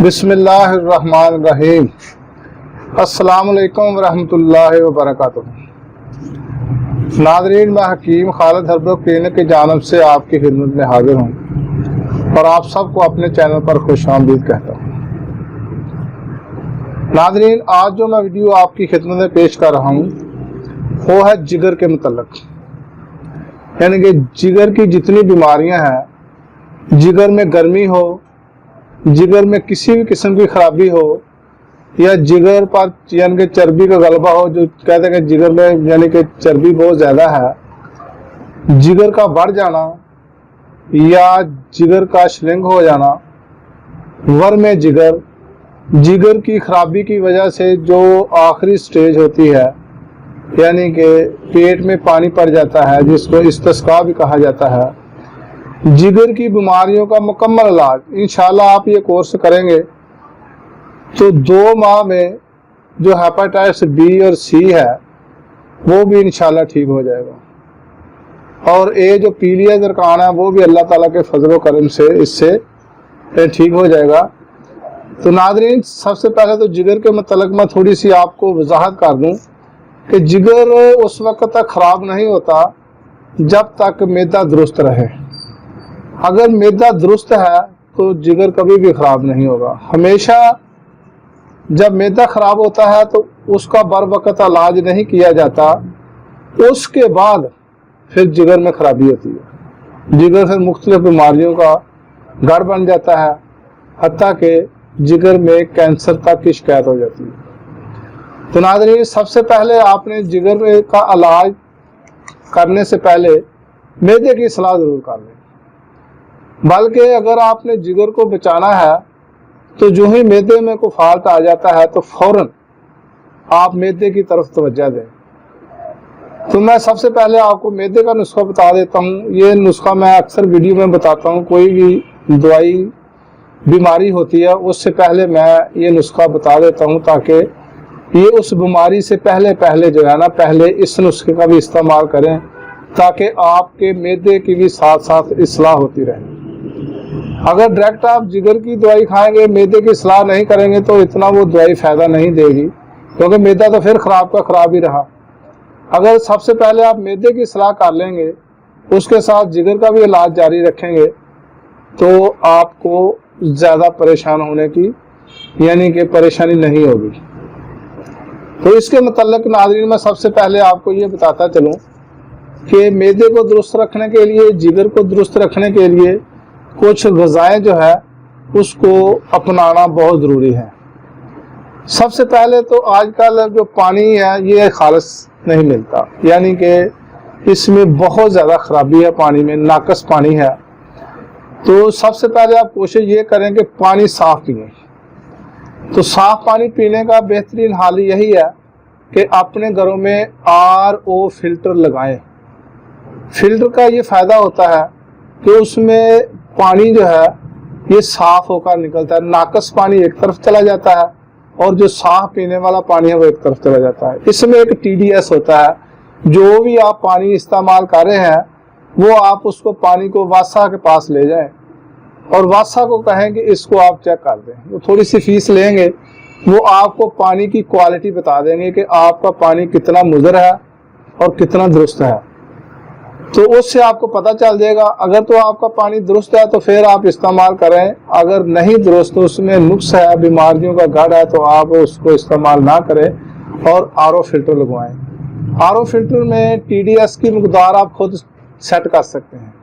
बिस्मिल्लाह अर्रहमान अर्रहीम। अस्सलाम वालेकुम रहमतुल्लाहि व बरकातुहू। नाज़रीन, मैं हकीम खालिद हर्बल क्लिनिक की जानब से आपकी खिदमत में हाजिर हूँ और आप सबको अपने चैनल पर खुशामदीद कहता हूँ। नाज़रीन, आज जो मैं वीडियो आपकी खिदमत में पेश कर रहा हूँ वो है जिगर के मुतल्लक, यानी कि जिगर की जितनी बीमारियाँ हैं, जिगर में गर्मी हो, जिगर में किसी भी किस्म की खराबी हो, या जिगर पर यानी कि चर्बी का गलबा हो, जो कहते हैं कि जिगर में यानी कि चर्बी बहुत ज़्यादा है, जिगर का बढ़ जाना या जिगर का श्रिंक हो जाना, वर्म जिगर, जिगर की खराबी की वजह से जो आखिरी स्टेज होती है, यानी कि पेट में पानी पड़ जाता है, जिसको इस्तिस्का भी कहा जाता है, जिगर की बीमारियों का मुकम्मल इलाज इंशाल्लाह आप ये कोर्स करेंगे तो 2 माह में जो हेपेटाइटिस बी और सी है वो भी इंशाल्लाह ठीक हो जाएगा, और ये जो पीलिया दरकान है वो भी अल्लाह ताला के फजल व करम से इससे ठीक हो जाएगा। तो नाज़रीन, सबसे पहले तो जिगर के मतलब मैं थोड़ी सी आपको वजाहत कर दूं कि जिगर उस वक्त तक ख़राब नहीं होता जब तक मैदा दुरुस्त रहे। अगर मैदा दुरुस्त है तो जिगर कभी भी ख़राब नहीं होगा। हमेशा जब मैदा ख़राब होता है तो उसका बर वक्त इलाज नहीं किया जाता, उसके बाद फिर जिगर में ख़राबी होती है। जिगर फिर मुख्तलिफ बीमारियों का गढ़ बन जाता है, हत्ता कि जिगर में कैंसर तक की शिकायत हो जाती है। तो नाज़रीन, सबसे पहले आपने जिगर का इलाज करने से पहले मैदे की सलाह ज़रूर कर लें। बल्कि अगर आपने जिगर को बचाना है तो जो ही मैदे में कोई फॉल्ट आ जाता है तो फौरन आप मैदे की तरफ तवज्जो दें। तो मैं सबसे पहले आपको मैदे का नुस्खा बता देता हूँ। ये नुस्खा मैं अक्सर वीडियो में बताता हूँ। कोई भी दवाई बीमारी होती है उससे पहले मैं ये नुस्खा बता देता हूँ, ताकि ये उस बीमारी से पहले जो है ना, पहले इस नुस्खे का भी इस्तेमाल करें, ताकि आपके मैदे की भी साथ साथ इस्लाह होती रहे। अगर डायरेक्ट आप जिगर की दवाई खाएंगे, मैदे की सलाह नहीं करेंगे, तो इतना वो दवाई फ़ायदा नहीं देगी, क्योंकि मैदा तो फिर ख़राब का ख़राब ही रहा। अगर सबसे पहले आप मैदे की सलाह कर लेंगे, उसके साथ जिगर का भी इलाज जारी रखेंगे, तो आपको ज़्यादा परेशान होने की यानी कि परेशानी नहीं होगी। तो इसके मतलब नाज़रीन, मैं सबसे पहले आपको ये बताता चलूँ कि मैदे को दुरुस्त रखने के लिए, जिगर को दुरुस्त रखने के लिए कुछ ग़िज़ाएँ जो है उसको अपनाना बहुत ज़रूरी है। सबसे पहले तो आजकल जो पानी है ये खालिस नहीं मिलता, यानी कि इसमें बहुत ज़्यादा ख़राबी है, पानी में नाकस पानी है। तो सबसे पहले आप कोशिश ये करें कि पानी साफ़ पिएं। तो साफ़ पानी पीने का बेहतरीन हाल यही है कि अपने घरों में RO फिल्टर लगाएं। फिल्टर का ये फ़ायदा होता है कि उसमें पानी जो है ये साफ़ होकर निकलता है। नाकस पानी एक तरफ चला जाता है और जो साफ़ पीने वाला पानी है वो एक तरफ चला जाता है। इसमें एक TDS होता है। जो भी आप पानी इस्तेमाल कर रहे हैं वो आप उसको पानी को वासा के पास ले जाएं और वासा को कहें कि इसको आप चेक कर दें। वो थोड़ी सी फीस लेंगे, वो आपको पानी की क्वालिटी बता देंगे कि आपका पानी कितना मुज़र है और कितना दुरुस्त है। तो उससे आपको पता चल जाएगा। अगर तो आपका पानी दुरुस्त है तो फिर आप इस्तेमाल करें, अगर नहीं दुरुस्त तो उसमें नुक्स है, बीमारियों का गढ़ है, तो आप उसको इस्तेमाल ना करें और RO फिल्टर लगवाएं। RO फिल्टर में TDS की मकदार आप खुद सेट कर सकते हैं,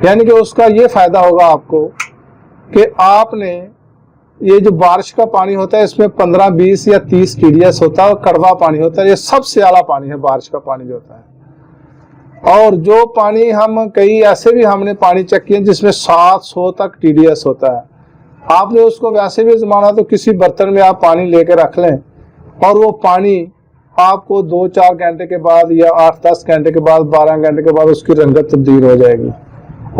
यानी कि उसका ये फ़ायदा होगा आपको कि आपने ये जो बारिश का पानी होता है इसमें 15, 20 या 30 TDS होता है और कड़वा पानी होता है। ये सबसे आला पानी है बारिश का पानी जो होता है। और जो पानी हम कई ऐसे भी हमने पानी चेक किए जिसमें 700 तक TDS होता है। आपने उसको वैसे भी जमाना तो किसी बर्तन में आप पानी लेकर रख लें और वो पानी आपको 2-4 घंटे के बाद या 8-10 घंटे के बाद, 12 घंटे के बाद उसकी रंगत तब्दील हो जाएगी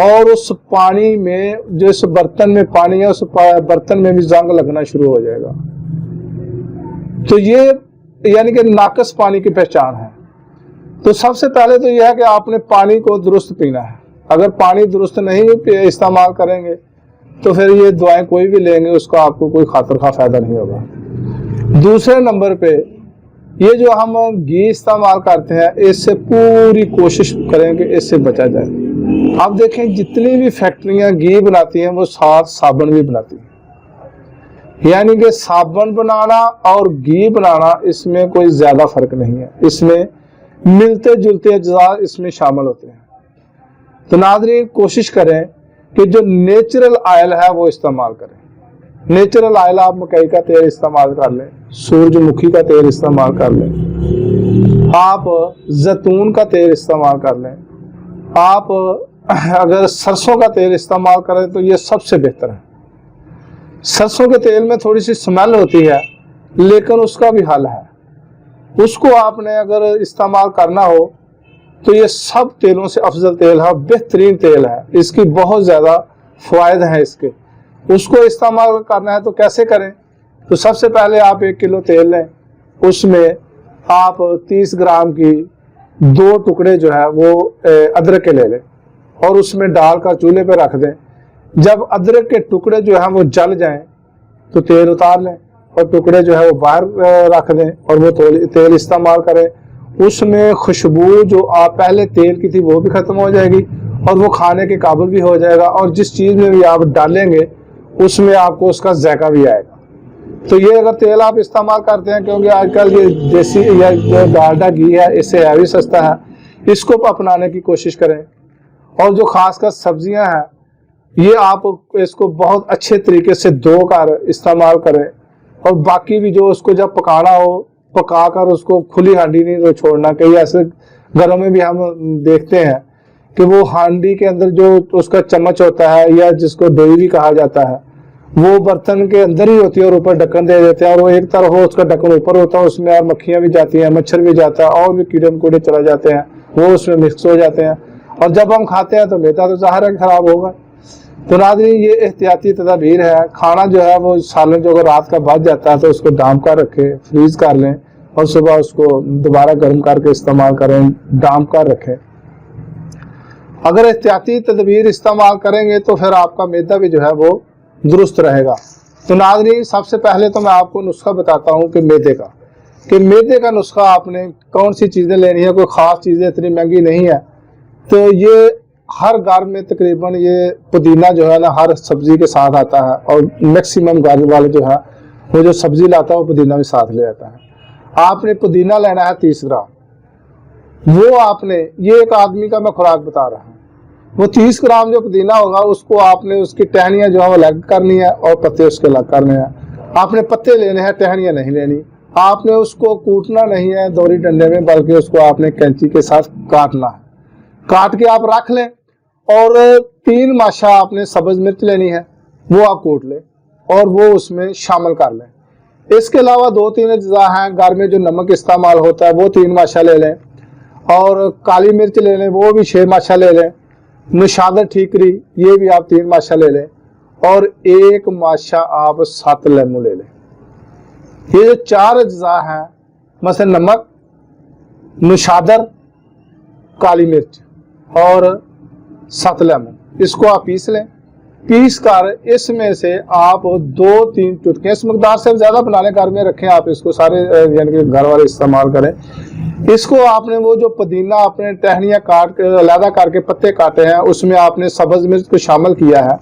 और उस पानी में, जो इस बर्तन में पानी है, उस बर्तन में भी जंग लगना शुरू हो जाएगा। तो ये यानी कि नाकस पानी की पहचान है। तो सबसे पहले तो यह है कि आपने पानी को दुरुस्त पीना है। अगर पानी दुरुस्त नहीं इस्तेमाल करेंगे तो फिर ये दवाएं कोई भी लेंगे उसका आपको कोई खातिर खा फायदा नहीं होगा। दूसरे नंबर पे ये जो हम घी इस्तेमाल करते हैं, इससे पूरी कोशिश करें कि इससे बचा जाए। आप देखें जितनी भी फैक्ट्रियां घी बनाती हैं वो साथ साबुन भी बनाती हैं, यानी कि साबुन बनाना और घी बनाना इसमें कोई ज्यादा फर्क नहीं है, इसमें मिलते जुलते अज्जा इसमें शामिल होते हैं। तो नाज़रीन कोशिश करें कि जो नेचुरल ऑयल है वो इस्तेमाल करें। नेचुरल ऑयल आप मकई का तेल इस्तेमाल कर लें, सूरजमुखी का तेल इस्तेमाल कर लें, आप जैतून का तेल इस्तेमाल कर लें, आप अगर सरसों का तेल इस्तेमाल करें तो ये सबसे बेहतर है। सरसों के तेल में थोड़ी सी स्मेल होती है लेकिन उसका भी हल है, उसको आपने अगर इस्तेमाल करना हो तो ये सब तेलों से अफजल तेल है, बेहतरीन तेल है, इसकी बहुत ज़्यादा फ़वाइद हैं इसके। उसको इस्तेमाल करना है तो कैसे करें? तो सबसे पहले आप 1 किलो तेल लें, उसमें आप 30 ग्राम की 2 टुकड़े जो है वो अदरक के ले लें और उसमें डालकर चूल्हे पे रख दें। जब अदरक के टुकड़े जो है वो जल जाएं तो तेल उतार लें और टुकड़े जो है वो बाहर रख दें और वो तेल इस्तेमाल करें। उसमें खुशबू जो आप पहले तेल की थी वो भी खत्म हो जाएगी और वो खाने के काबिल भी हो जाएगा, और जिस चीज़ में भी आप डालेंगे उसमें आपको उसका जायका भी आएगा। तो ये अगर तेल आप इस्तेमाल करते हैं, क्योंकि आजकल ये देसी या जो डालडा घी है इससे है भी सस्ता है, इसको अपनाने की कोशिश करें। और जो खासकर सब्जियां हैं ये आप इसको बहुत अच्छे तरीके से धोकर इस्तेमाल करें, और बाकी भी जो उसको जब पकाना हो पकाकर उसको खुली हांडी नहीं छोड़ना। कई ऐसे घरों में भी हम देखते हैं कि वो हांडी के अंदर जो उसका चम्मच होता है या जिसको डोई भी कहा जाता है वो बर्तन के अंदर ही होती है और ऊपर ढक्कन दे देते हैं, और वो एक तरफ हो उसका ढक्कन ऊपर होता है, उसमें और मक्खियां भी जाती हैं, मच्छर भी जाता है और भी कीड़े मकोड़े चले जाते हैं, वो उसमें मिक्स हो जाते हैं, और जब हम खाते हैं तो मैदा तो ज़ाहिर है खराब होगा। तो नाज़रीन ये एहतियाती तदबीर है। खाना जो है वो सालन जो अगर रात का बच जाता है तो उसको डाम कर रखें, फ्रीज कर लें और सुबह उसको दोबारा गर्म करके इस्तेमाल करें, डाम कर रखें। अगर एहतियाती तदबीर इस्तेमाल करेंगे तो फिर आपका मैदा भी जो है वो दुरुस्त रहेगा। तो नाज़रीन सबसे पहले तो मैं आपको नुस्खा बताता हूँ कि मैदे का नुस्खा आपने कौन सी चीज़ें लेनी है। कोई ख़ास चीज़ें इतनी महंगी नहीं है, तो ये हर घर में तकरीबन ये पुदीना जो है ना हर सब्जी के साथ आता है, और मैक्सिमम घर वाले जो है वो जो सब्जी लाता है वो पुदीना भी साथ ले आता है। आपने पुदीना लेना है 30 ग्राम, वो आपने ये एक आदमी का मैं खुराक बता रहा हूँ, वो 30 ग्राम जो पुदीना होगा उसको आपने उसकी टहनियाँ जो है वो अलग करनी है और पत्ते उसके अलग करने हैं। आपने पत्ते लेने हैं, टहनियाँ नहीं लेनी। आपने उसको कूटना नहीं है दोरी डंडे में, बल्कि उसको आपने कैंची के साथ काटना है। काट के आप रख लें, और 3 माशा आपने सब्ज मिर्च लेनी है, वो आप कूट लें और वो उसमें शामिल कर लें। इसके अलावा 2-3 अज्जा हैं घर में जो नमक इस्तेमाल होता है वो 3 माशा ले लें, और काली मिर्च ले लें वो भी 6 माशा ले लें, निशादर ठीकरी ये भी आप 3 माशा ले लें, और 1 माशा आप 7 लेमू ले लें। ये जो 4 अज्जा हैं मसलन नमक, निशादर, काली मिर्च और 7 लेमन, इसको आप पीस लें। पीस कर इसमें से आप 2-3 चुटकियाँ, इस मकदार से ज़्यादा बनाने घर में रखें आप, इसको सारे यानी कि घर वाले इस्तेमाल करें। इसको आपने वो जो पुदीना आपने टहनियाँ काट के अलग करके पत्ते काटे हैं उसमें आपने सब्ज़ मिर्च को शामिल किया है,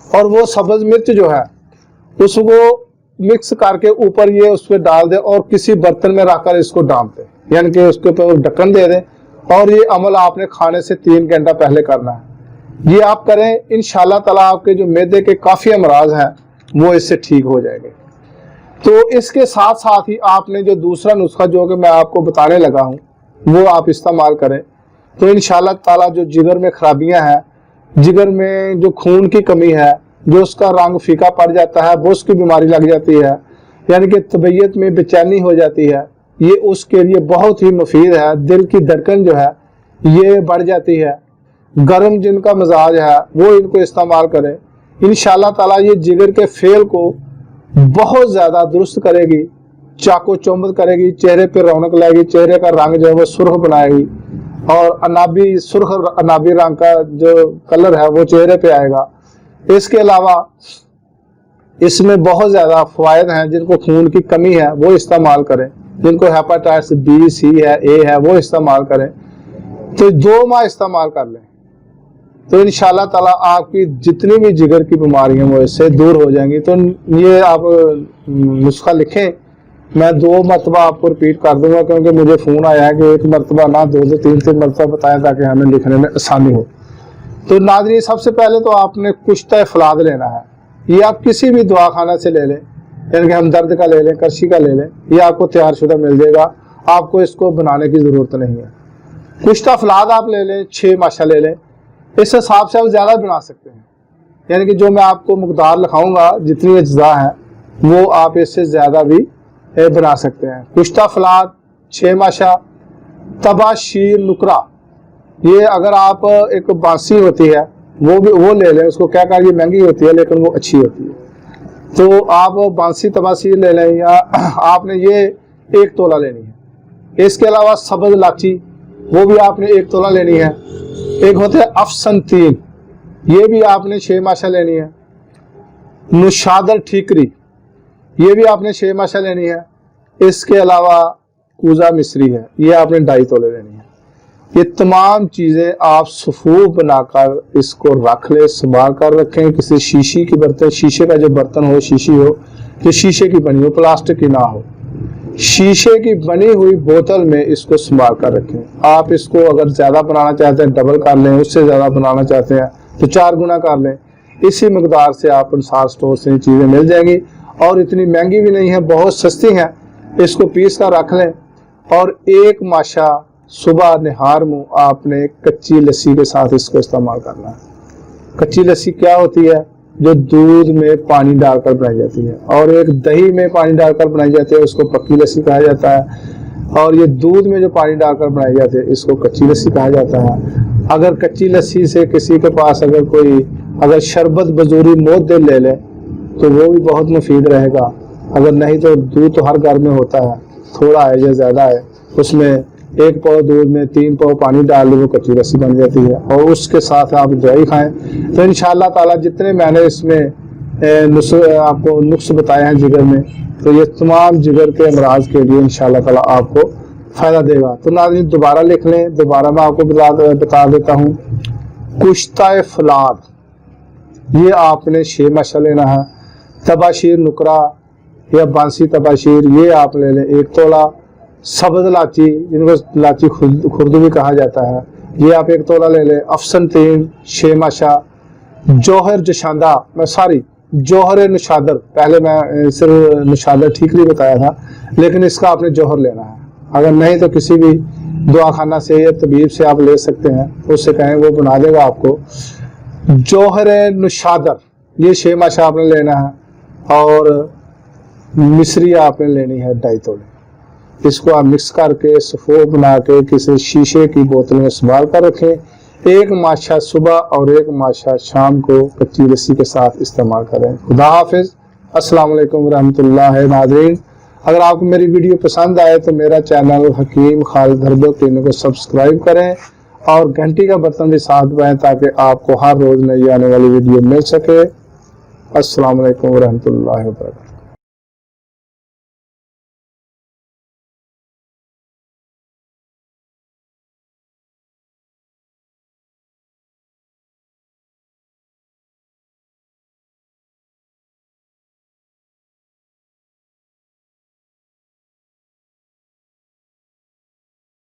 और वो सब्ज़ मिर्च जो है उसको मिक्स करके ऊपर ये उस पर डाल दें और किसी बर्तन में रखकर इसको डाल दें, यानी कि उसके ऊपर ढक्कन दे दें। और ये अमल आपने खाने से 3 घंटा पहले करना है। ये आप करें, इंशाल्लाह ताला आपके जो मैदे के काफ़ी अमराज हैं वो इससे ठीक हो जाएंगे। तो इसके साथ साथ ही आपने जो दूसरा नुस्खा जो कि मैं आपको बताने लगा हूँ वो आप इस्तेमाल करें, तो इंशाल्लाह ताला जो जिगर में खराबियाँ हैं, जिगर में जो खून की कमी है, जो उसका रंग फीका पड़ जाता है, बोस की बीमारी लग जाती है, यानी कि तबीयत में बेचैनी हो जाती है, ये उसके लिए बहुत ही मुफीद है। दिल की धड़कन जो है ये बढ़ जाती है, गर्म जिनका मिजाज है वो इनको इस्तेमाल करें। इंशाल्लाह ताला ये जिगर के फेल को बहुत ज़्यादा दुरुस्त करेगी, चाको चौंबद करेगी, चेहरे पे रौनक लाएगी, चेहरे का रंग जो है वो सुर्ख बनाएगी, और सुर्ख अनाबी रंग का जो कलर है वो चेहरे पे आएगा। इसके अलावा इसमें बहुत ज़्यादा फ़वायद हैं। जिनको खून की कमी है वो इस्तेमाल करें, जिनको हेपाटाइटिस बी, सी है, ए है, वो इस्तेमाल करें। तो 2 माह इस्तेमाल कर लें तो इंशाल्लाह ताला आपकी जितनी भी जिगर की बीमारियां वो इससे दूर हो जाएंगी। तो ये आप नुस्खा लिखें, मैं 2 मरतबा आपको रिपीट कर दूंगा, क्योंकि मुझे फ़ोन आया है कि 1 मरतबा ना 2 से 3 मरतबा बताएं ताकि हमें लिखने में आसानी हो। तो नाज़रीन, सबसे पहले तो आपने कुश्ता फलाद लेना है। ये आप किसी भी दवाखाना से ले लें, यानी कि हमदर्द का ले लें, करशी का ले लें, ये आपको तैयार शुदा मिल जाएगा, आपको इसको बनाने की ज़रूरत नहीं है। कुश्ता फलाद आप ले लें, 6 माशा ले लें, इस हिसाब से आप ज़्यादा बना सकते हैं। यानी कि जो मैं आपको मकदार लिखाऊंगा, जितनी अज्जा है वो आप इससे ज़्यादा भी बना सकते हैं। कुश्ता फलाद 6 माशा, तबाशीर नुकरा, ये अगर आप एक बांसी होती है वो ले लें, उसको क्या कर, ये महंगी होती है लेकिन वो अच्छी होती है। तो आप बांसी तबाशीर ले लें, या आपने ये 1 तोला लेनी है। इसके अलावा सब्ज़ इलायची, वो भी आपने 1 तोला लेनी है। एक होते हैं अफसन तीन, ये भी आपने 6 माशा लेनी है। नुशादर ठीकरी, ये भी आपने 6 माशा लेनी है। इसके अलावा कूजा मिस्री है, ये आपने 2.5 तोले लेनी है। ये तमाम चीज़ें आप सफूफ बनाकर इसको रख ले, संभाल कर रखें। किसी शीशी की बर्तन, शीशे का जो बर्तन हो, शीशी हो, जो शीशे की बनी हो, प्लास्टिक की ना हो, शीशे की बनी हुई बोतल में इसको संभाल कर रखें। आप इसको अगर ज़्यादा बनाना चाहते हैं डबल कर लें, उससे ज़्यादा बनाना चाहते हैं तो 4 गुना कर लें। इसी मकदार से आप अंसार स्टोर से चीज़ें मिल जाएंगी, और इतनी महंगी भी नहीं है, बहुत सस्ती हैं। इसको पीस कर रख लें, और 1 माशा सुबह निहार मुँह आपने कच्ची लस्सी के साथ इसको इस्तेमाल करना है। कच्ची लस्सी क्या होती है? जो दूध में पानी डालकर बनाई जाती है, और एक दही में पानी डालकर बनाई जाती है, उसको पक्की लस्सी कहा जाता है। और ये दूध में जो पानी डालकर बनाई जाती है, इसको कच्ची लस्सी कहा जाता है। अगर कच्ची लस्सी से किसी के पास अगर शरबत बजूरी मोद ले ले तो वो भी बहुत मुफीद रहेगा। अगर नहीं तो दूध तो हर घर में होता है, थोड़ा है या ज़्यादा है, उसमें 1 पाव दूध में 3 पाव पानी डाल लो, वो कच्ची लस्सी बन जाती है, और उसके साथ आप दवाई खाएं। तो इंशाअल्लाह ताला जितने मैंने इसमें आपको नुस्खे बताए हैं जिगर में, तो ये तमाम जिगर के अमराज के लिए इंशाअल्लाह ताला आपको फ़ायदा देगा। तो नाज़रीन, दोबारा लिख लें, दोबारा मैं आपको बता देता हूँ। कुश्ता फलाद, ये आपने 6 माशा लेना है। तबाशीर नुकरा या बांसी तबाशीर, ये आप ले लें 1 तोला। सब्ज़ इलायची, जिनको इलायची खुर्द भी कहा जाता है, ये आप 1 तोला ले लें। अफसन तीन 6 माशा। जौहर जशांदा, जौहर निशादर, पहले मैं सिर्फ निशादर ठीकरी बताया था, लेकिन इसका आपने जौहर लेना है। अगर नहीं तो किसी भी दवाखाना से या तबीब से आप ले सकते हैं, उससे कहें वो बना देगा आपको। जौहर निशादर, ये 6 माशा आपने लेना है, और मिस्री आपने लेनी है 2.5 तोले। इसको आप मिक्स करके सफोफ बना के किसी शीशे की बोतल में संभाल कर रखें। 1 माशा सुबह और 1 माशा शाम को कच्ची लस्सी के साथ इस्तेमाल करें। खुदा हाफिज़, अस्सलाम वालेकुम रहमतुल्लाह। नाज़रीन, अगर आपको मेरी वीडियो पसंद आए तो मेरा चैनल हकीम खालिद हरदो तीनों को सब्सक्राइब करें, और घंटी का बटन भी साथ दबाएं ताकि आपको हर रोज़ नई आने वाली वीडियो मिल सके। अस्सलाम वालेकुम रहमतुल्लाह वबरकातुहू।